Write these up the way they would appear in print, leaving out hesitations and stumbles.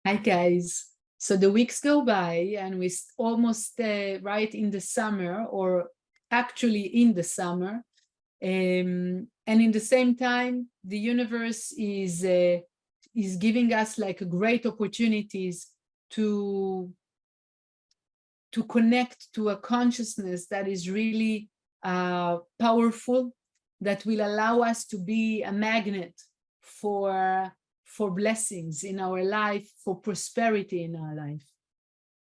Hi guys. So the weeks go by and we almost right in the summer, or actually in the summer. And in the same time, the universe is giving us like great opportunities to connect to a consciousness that is really powerful, that will allow us to be a magnet for blessings in our life, for prosperity in our life.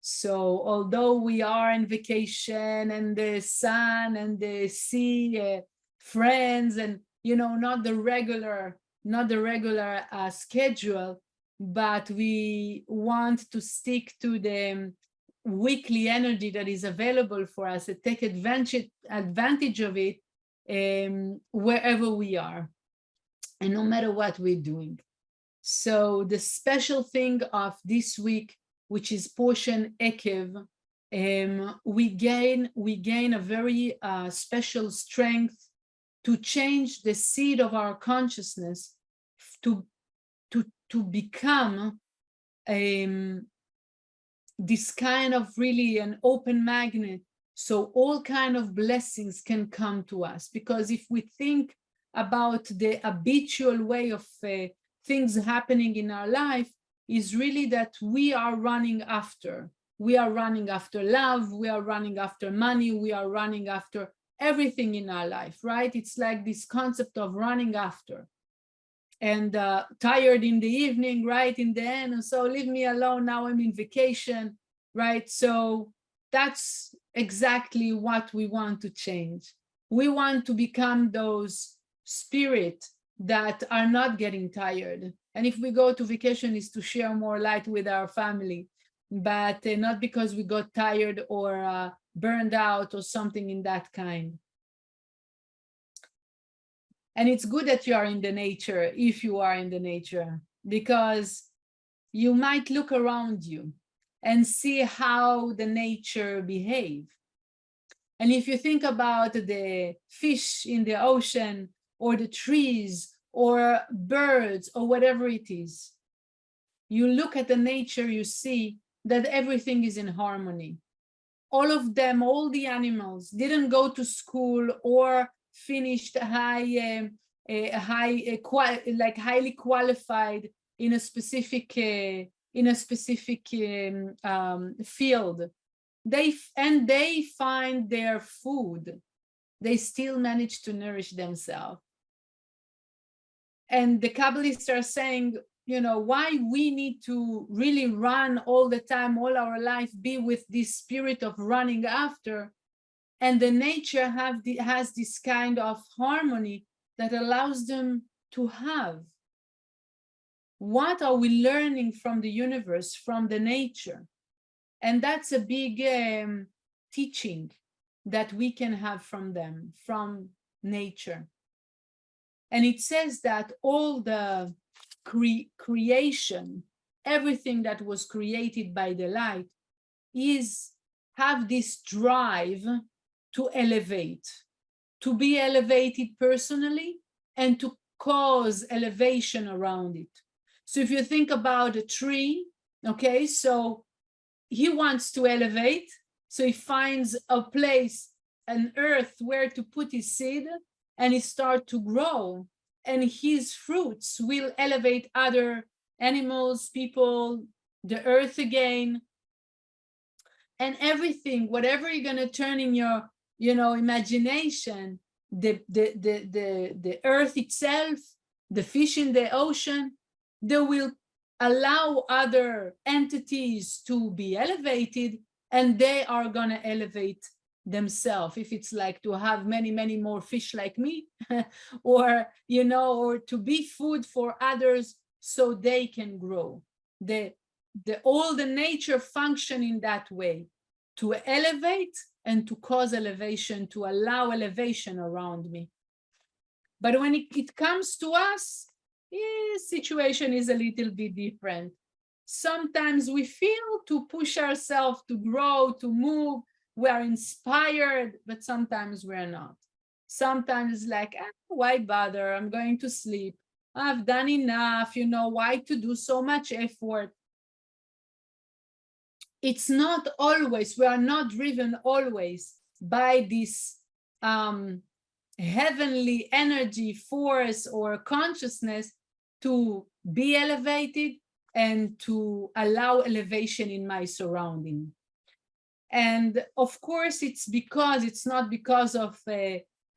So although we are on vacation and the sun and the sea, friends, and not the regular schedule, but we want to stick to the weekly energy that is available for us and take advantage of it wherever we are and no matter what we're doing. So the special thing of this week, which is portion Ekev, we gain a very special strength to change the seed of our consciousness to become this kind of really an open magnet, so all kind of blessings can come to us. Because if we think about the habitual way of things happening in our life, is really that we are running after love, we are running after money, we are running after everything in our life, right? It's like this concept of running after, and tired in the evening, right, in the end, and so leave me alone, now I'm in vacation, right? So that's exactly what we want to change. We want to become those spirits that are not getting tired. And if we go to vacation, is to share more light with our family, but not because we got tired or burned out or something in that kind. And it's good that you are in the nature, if you are in the nature, because you might look around you and see how the nature behave. And if you think about the fish in the ocean, or the trees, or birds, or whatever it is, you look at the nature, you see that everything is in harmony. All of them, all the animals didn't go to school or finished highly qualified in a specific field. They find their food. They still manage to nourish themselves. And the Kabbalists are saying, why we need to really run all the time, all our life, be with this spirit of running after. And the nature has this kind of harmony that allows them to have. What are we learning from the universe, from the nature? And that's a big teaching that we can have from them, from nature. And it says that all the creation, everything that was created by the light, have this drive to elevate, to be elevated personally, and to cause elevation around it. So if you think about a tree, okay, so he wants to elevate, so he finds a place, an earth where to put his seed, and it starts to grow, and his fruits will elevate other animals, people, the earth again, and everything, whatever you're going to turn in your imagination, the earth itself, the fish in the ocean, they will allow other entities to be elevated, and they are going to elevate themselves. If it's like to have many more fish like me, or or to be food for others so they can grow. All the nature function in that way, to elevate and to cause elevation, to allow elevation around me. But when it comes to us, situation is a little bit different. Sometimes we feel to push ourselves to grow, to move. We are inspired, but sometimes we're not. Sometimes like, why bother? I'm going to sleep. I've done enough, why to do so much effort? it's not always, we are not driven always by this heavenly energy, force, or consciousness to be elevated and to allow elevation in my surrounding. And of course, it's not because of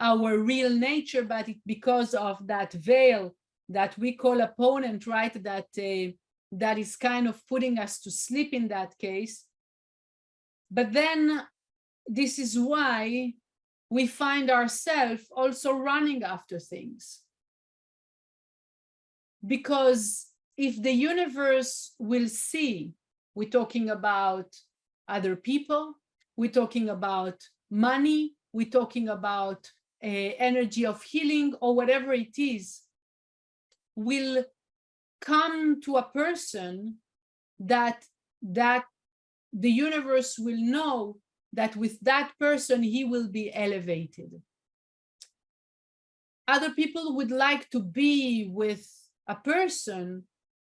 our real nature, but it's because of that veil that we call opponent, right? That is kind of putting us to sleep in that case. But then this is why we find ourselves also running after things. Because if the universe will see, we're talking about other people, we're talking about money, we're talking about energy of healing, or whatever it is, will come to a person that the universe will know that with that person he will be elevated. Other people would like to be with a person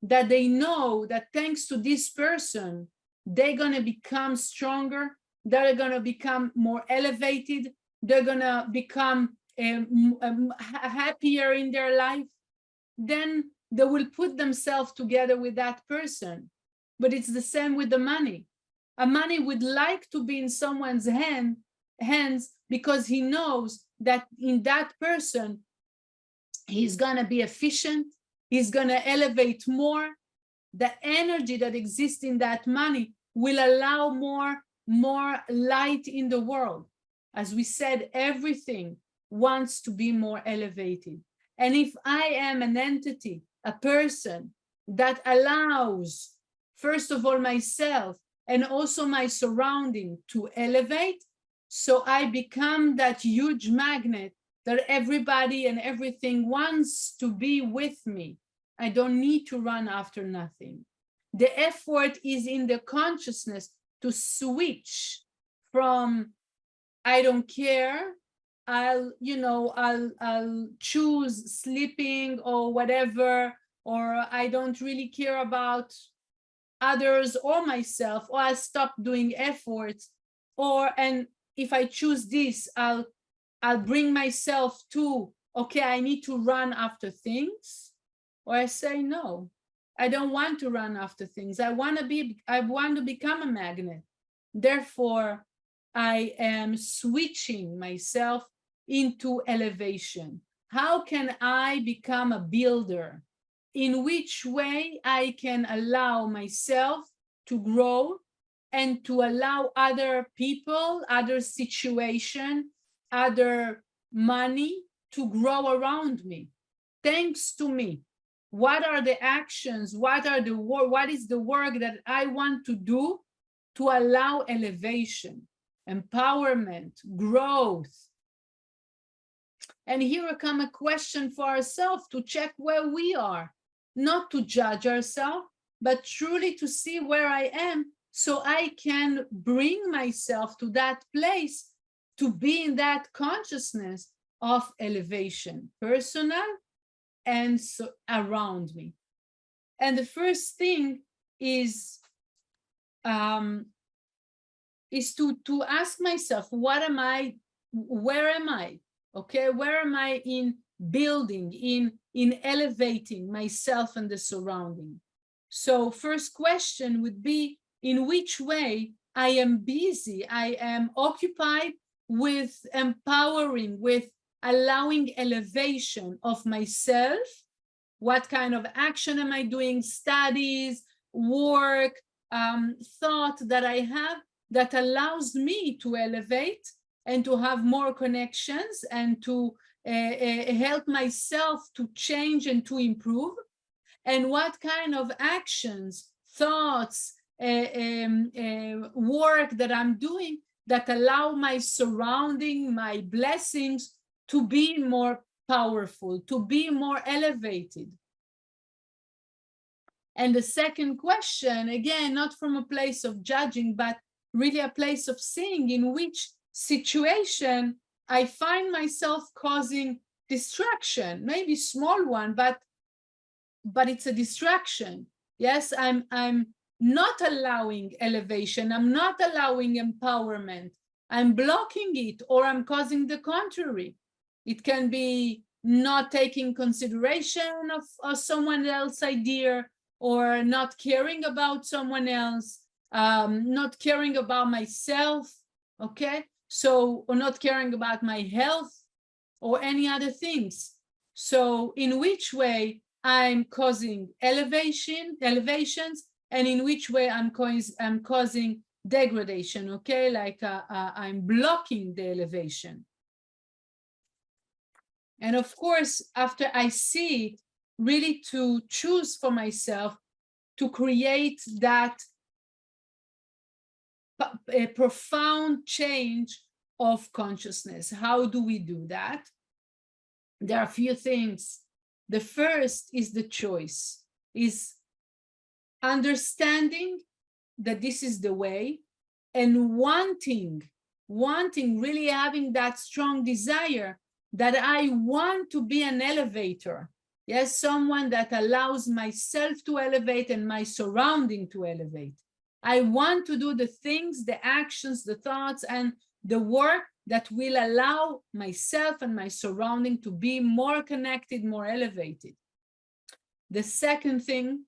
that they know that thanks to this person they're going to become stronger, they're going to become more elevated, they're going to become happier in their life. Then they will put themselves together with that person. But it's the same with the money. A money would like to be in someone's hands because he knows that in that person he's going to be efficient, he's going to elevate more. The energy that exists in that money will allow more light in the world. As we said, everything wants to be more elevated. And if I am an entity, a person that allows, first of all, myself and also my surrounding to elevate, so I become that huge magnet that everybody and everything wants to be with me. I don't need to run after nothing. The effort is in the consciousness to switch from I don't care, I'll choose sleeping or whatever, or I don't really care about others or myself, or I'll stop doing efforts, and if I choose this, I'll bring myself to, okay, I need to run after things. Or I say, no, I don't want to run after things. I want to become a magnet. Therefore, I am switching myself into elevation. How can I become a builder? In which way I can allow myself to grow and to allow other people, other situations, other money to grow around me, thanks to me. What are the actions? What is the work that I want to do to allow elevation, empowerment, growth? And here comes a question for ourselves to check where we are, not to judge ourselves, but truly to see where I am so I can bring myself to that place to be in that consciousness of elevation, personal and so around me. And the first thing is to ask myself, what am I, where am I? Okay, where am I in building, in elevating myself and the surrounding? So first question would be, in which way I am busy, I am occupied with empowering, with allowing elevation of myself? What kind of action am I doing? Studies, work, thought that I have that allows me to elevate and to have more connections and to help myself to change and to improve? And what kind of actions, thoughts, work that I'm doing that allow my surrounding, my blessings to be more powerful, to be more elevated? And the second question, again, not from a place of judging, but really a place of seeing in which situation I find myself causing distraction, maybe small one, but it's a distraction. Yes, I'm not allowing elevation, I'm not allowing empowerment, I'm blocking it, or I'm causing the contrary. It can be not taking consideration of someone else's idea, or not caring about someone else, not caring about myself, okay? So, or not caring about my health or any other things. So in which way I'm causing elevations, and in which way I'm causing degradation, okay? Like I'm blocking the elevation. And of course, after I see it, really to choose for myself to create that a profound change of consciousness. How do we do that? There are a few things. The first is the choice, is understanding that this is the way, and wanting, really having that strong desire that I want to be an elevator. Yes, someone that allows myself to elevate and my surrounding to elevate. I want to do the things, the actions, the thoughts, and the work that will allow myself and my surrounding to be more connected, more elevated. The second thing,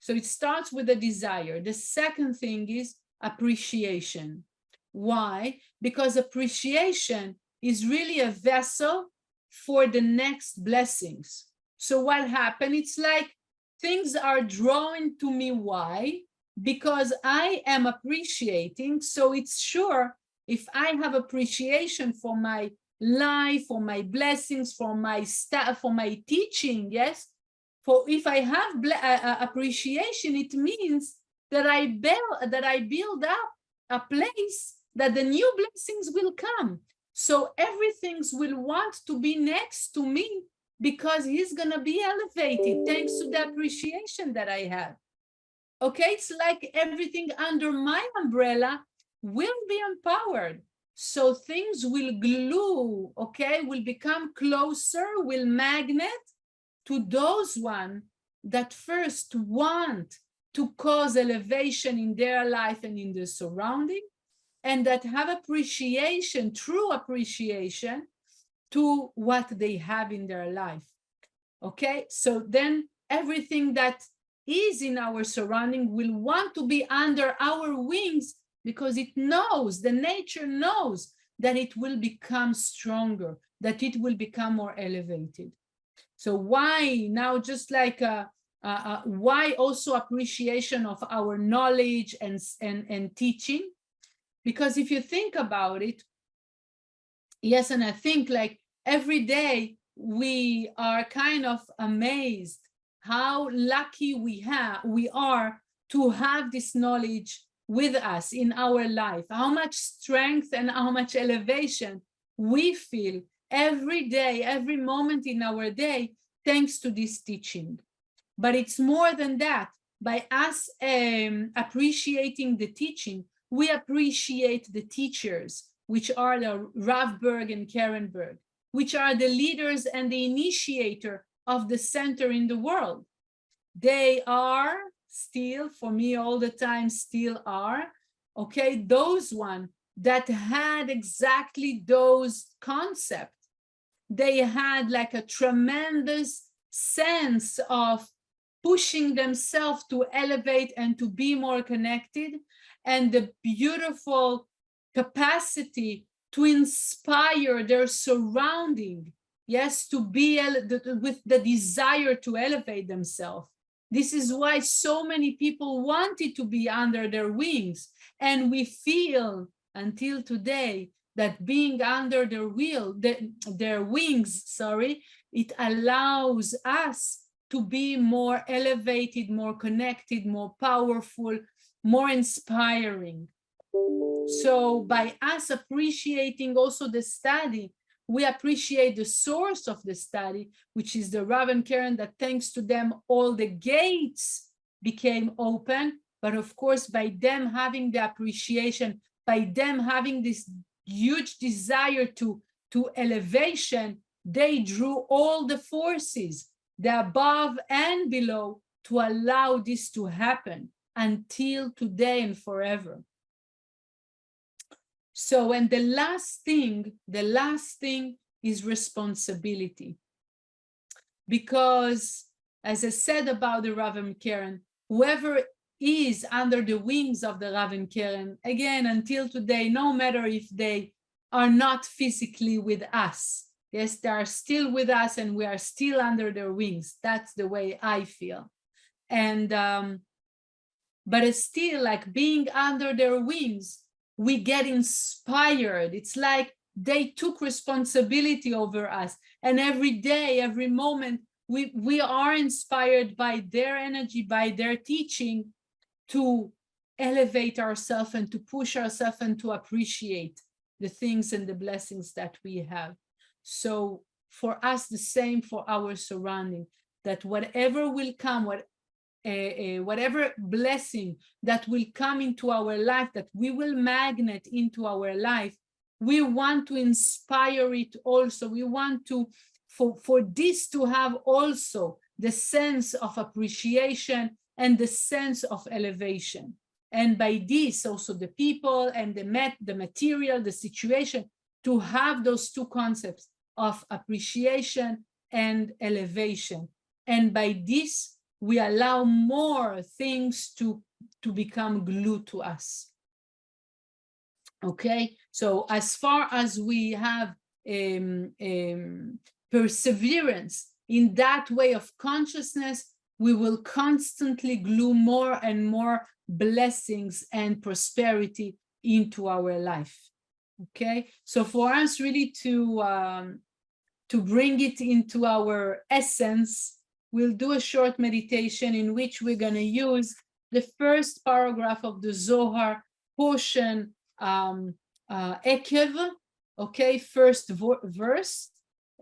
so it starts with a desire. The second thing is appreciation. Why? Because appreciation is really a vessel for the next blessings. So what happened? It's like things are drawn to me. Why? Because I am appreciating. So it's sure, if I have appreciation for my life, for my blessings, for my staff, for my teaching, yes, for if I have appreciation, it means that I build up a place that the new blessings will come. So everything will want to be next to me because he's going to be elevated thanks to the appreciation that I have. Okay, it's like everything under my umbrella will be empowered. So things will glue, okay, will become closer, will magnet to those one that first want to cause elevation in their life and in their surrounding, and that have appreciation, true appreciation to what they have in their life. Okay, so then everything that is in our surrounding will want to be under our wings, because it knows, the nature knows that it will become stronger, that it will become more elevated. So why now, just like why also appreciation of our knowledge and teaching? Because if you think about it, yes, and I think like every day we are kind of amazed how lucky we are to have this knowledge with us in our life, how much strength and how much elevation we feel every day, every moment in our day, thanks to this teaching. But it's more than that. By us appreciating the teaching, we appreciate the teachers, which are the Rav Berg and Karen Berg, which are the leaders and the initiator of the center in the world. They are still, for me all the time, still are, okay, those one that had exactly those concepts. They had like a tremendous sense of pushing themselves to elevate and to be more connected, and the beautiful capacity to inspire their surrounding, yes, to be with the desire to elevate themselves. This is why so many people wanted to be under their wings, and we feel until today that being under their wings, it allows us to be more elevated, more connected, more powerful, more inspiring. So by us appreciating also the study, we appreciate the source of the study, which is the Rav and Karen, that thanks to them, all the gates became open. But of course, by them having the appreciation, by them having this huge desire to elevation, they drew all the forces, the above and below, to allow this to happen, until today and forever. So, and the last thing is responsibility. Because, as I said about the Rav and Karen, whoever is under the wings of the Rav and Karen, again, until today, no matter if they are not physically with us, yes, they are still with us and we are still under their wings. That's the way I feel. And, but it's still like being under their wings, we get inspired. It's like they took responsibility over us. And every day, every moment, we are inspired by their energy, by their teaching, to elevate ourselves and to push ourselves and to appreciate the things and the blessings that we have. So for us, the same for our surrounding, that whatever will come, whatever blessing that will come into our life, that we will magnet into our life, we want to inspire it also. We want to, for this to have also the sense of appreciation and the sense of elevation. And by this, also the people and the material, the situation, to have those two concepts of appreciation and elevation. And by this, we allow more things to become glued to us. Okay, so as far as we have perseverance in that way of consciousness, we will constantly glue more and more blessings and prosperity into our life. Okay, so for us really to bring it into our essence, we'll do a short meditation in which we're going to use the first paragraph of the Zohar portion, Ekev, okay, first verse.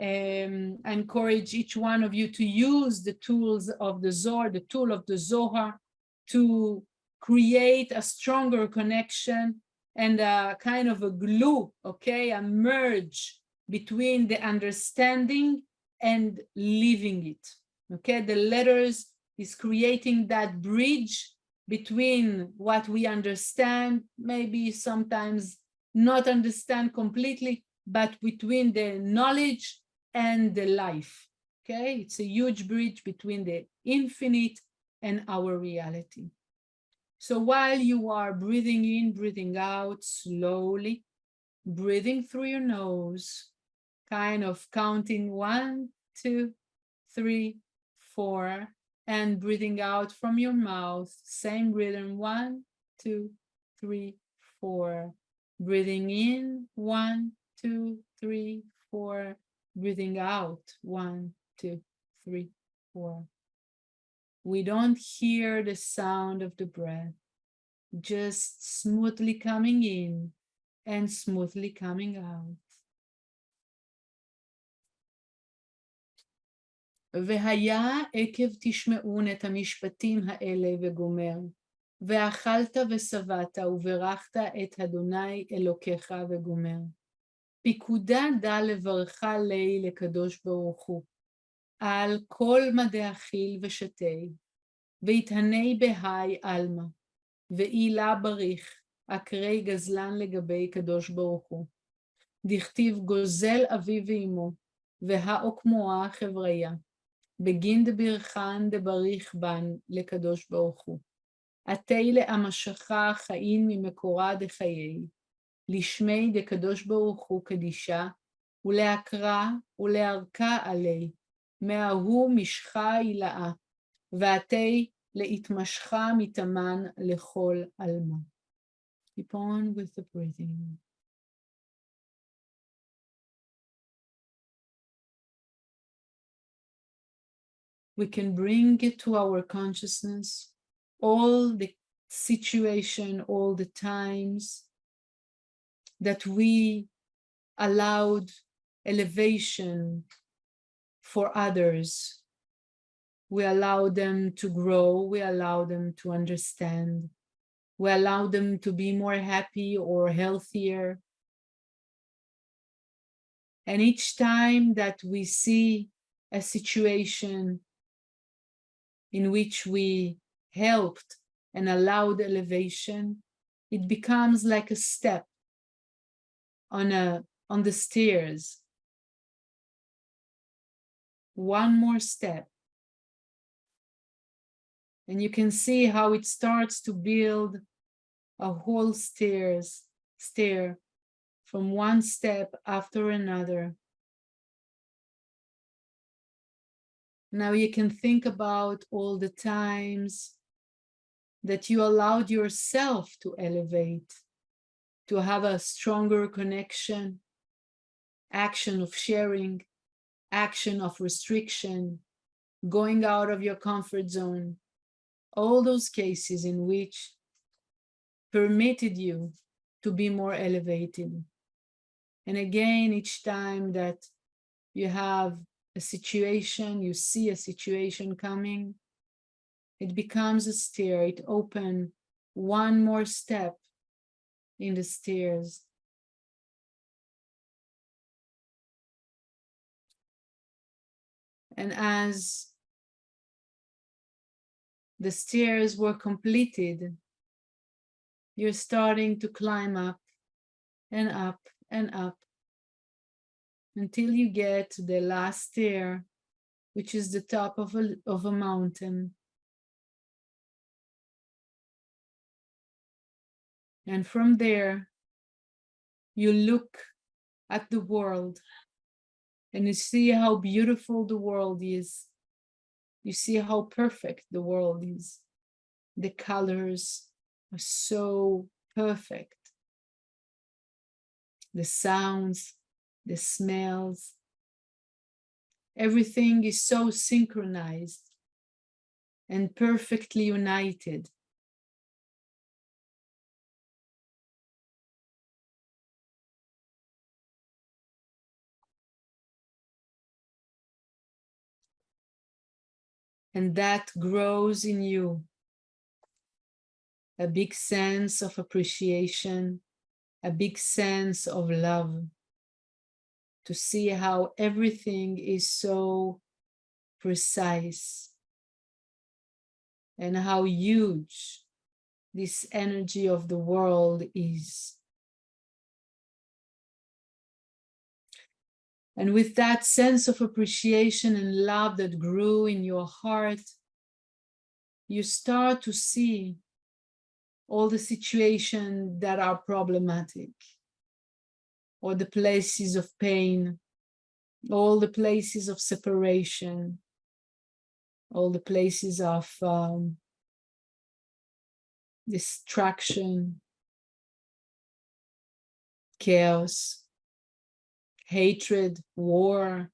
I encourage each one of you to use the tools of the Zohar, the tool of the Zohar, to create a stronger connection and a kind of a glue, okay, a merge between the understanding and living it. Okay, the letters is creating that bridge between what we understand, maybe sometimes not understand completely, but between the knowledge and the life. Okay, it's a huge bridge between the infinite and our reality. So while you are breathing in, breathing out slowly, breathing through your nose, kind of counting 1, 2, 3, 4, and breathing out from your mouth, same rhythm, 1, 2, 3, 4. Breathing in, 1, 2, 3, 4. Breathing out, 1, 2, 3, 4. We don't hear the sound of the breath, just smoothly coming in and smoothly coming out. והיה עקב תשמעון את המשפטים האלה וגומר, ואכלת ושבעת וברכת את אדוני אלוקיך וגומר. פיקודה דע לברך לי לקדוש ברוך הוא, על כל מדי אכיל ושתה, ויתהנה בהי עלמא, ואילה בריך, אקרי גזלן לגבי קדוש ברוך הוא. דכתיב גוזל אבי ואמו, והאוקמוה חבריה. בגין דברכן דבריך בן לקדוש ברוך הוא. עתי לאמשכה חיים ממקורה דחיי, לשמי דקדוש ברוך הוא קדישה, ולהקרא ולהרכה עלי, מההוא משכה הילאה, ועתי להתמשכה מתאמן לכל עלמה. Keep on with the breathing. We can bring it to our consciousness, all the situation, all the times that we allowed elevation for others. We allow them to grow, we allow them to understand, we allow them to be more happy or healthier. And each time that we see a situation in which we helped and allowed elevation, it becomes like a step on the stairs. One more step. And you can see how it starts to build a whole stair from one step after another. Now you can think about all the times that you allowed yourself to elevate, to have a stronger connection, action of sharing, action of restriction, going out of your comfort zone, all those cases in which permitted you to be more elevated. And again, each time that you have a situation, you see a situation coming, it becomes a stair. It opens one more step in the stairs. And as the stairs were completed, you're starting to climb up and up and up until you get to the last stair, which is the top of a mountain. And from there, you look at the world and you see how beautiful the world is. You see how perfect the world is. The colors are so perfect. The sounds, the smells, everything is so synchronized and perfectly united. And that grows in you a big sense of appreciation, a big sense of love, to see how everything is so precise and how huge this energy of the world is. And with that sense of appreciation and love that grew in your heart, you start to see all the situations that are problematic, or the places of pain, all the places of separation, all the places of distraction, chaos, hatred, war.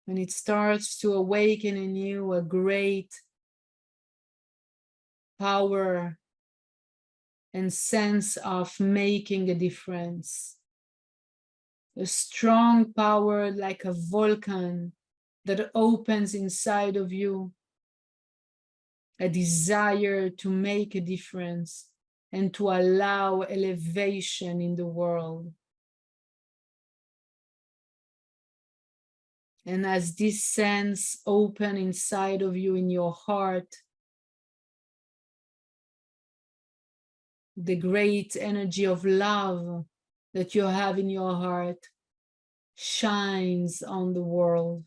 And it starts to awaken in you a great power and sense of making a difference. A strong power like a volcano that opens inside of you, a desire to make a difference and to allow elevation in the world. And as this sense opens inside of you in your heart, the great energy of love that you have in your heart shines on the world,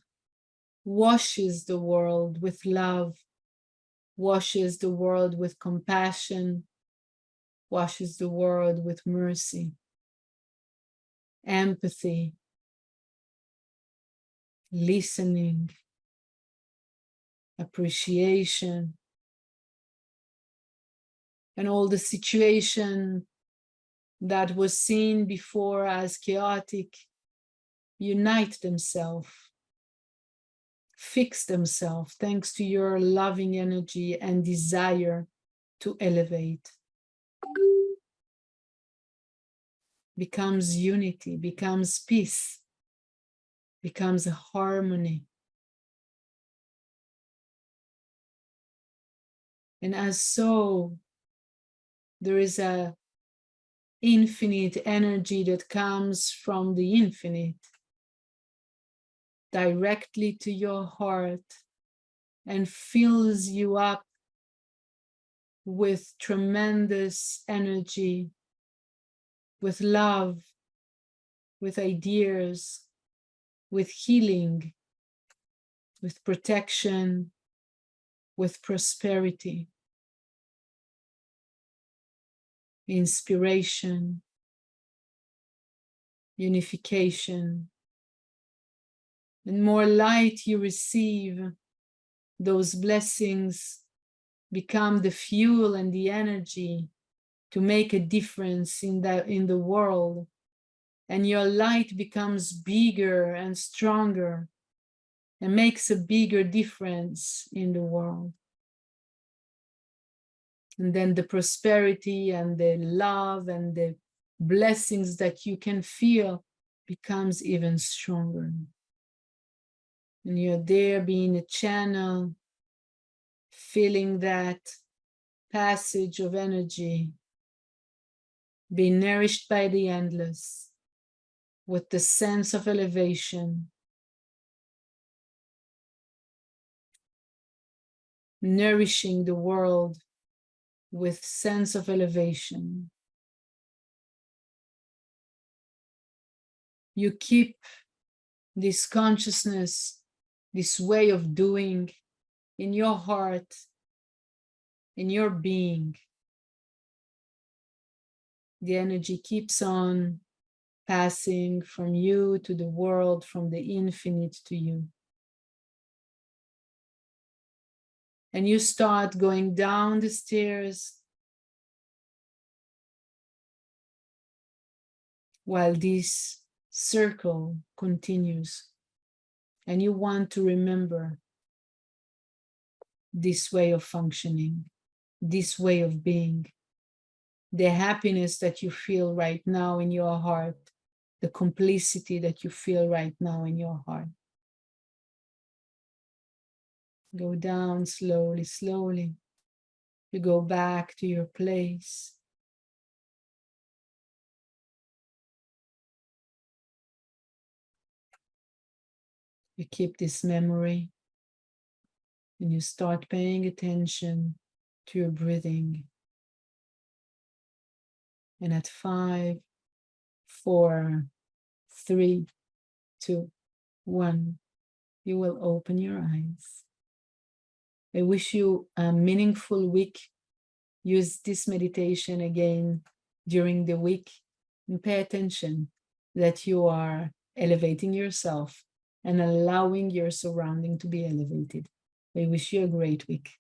washes the world with love, washes the world with compassion, washes the world with mercy, empathy, listening, appreciation, and all the situation that was seen before as chaotic unite themselves, fix themselves thanks to your loving energy and desire to elevate. Becomes unity, becomes peace, becomes a harmony. And as so, there is a infinite energy that comes from the infinite. directly to your heart and fills you up with tremendous energy, with love, with ideas, with healing, with protection, with prosperity, inspiration, unification. And more light you receive, those blessings become the fuel and the energy to make a difference in the world. And your light becomes bigger and stronger and makes a bigger difference in the world. And then the prosperity and the love and the blessings that you can feel becomes even stronger. And you're there being a channel, feeling that passage of energy, being nourished by the endless, with the sense of elevation, nourishing the world with sense of elevation. You keep this consciousness, this way of doing in your heart, in your being. The energy keeps on passing from you to the world, from the infinite to you. And you start going down the stairs while this circle continues. And you want to remember this way of functioning, this way of being, the happiness that you feel right now in your heart, the complicity that you feel right now in your heart. Go down slowly, slowly. You go back to your place. You keep this memory and you start paying attention to your breathing. And at 5, 4, 3, 2, 1, you will open your eyes. I wish you a meaningful week. Use this meditation again during the week and pay attention that you are elevating yourself and allowing your surrounding to be elevated. I wish you a great week.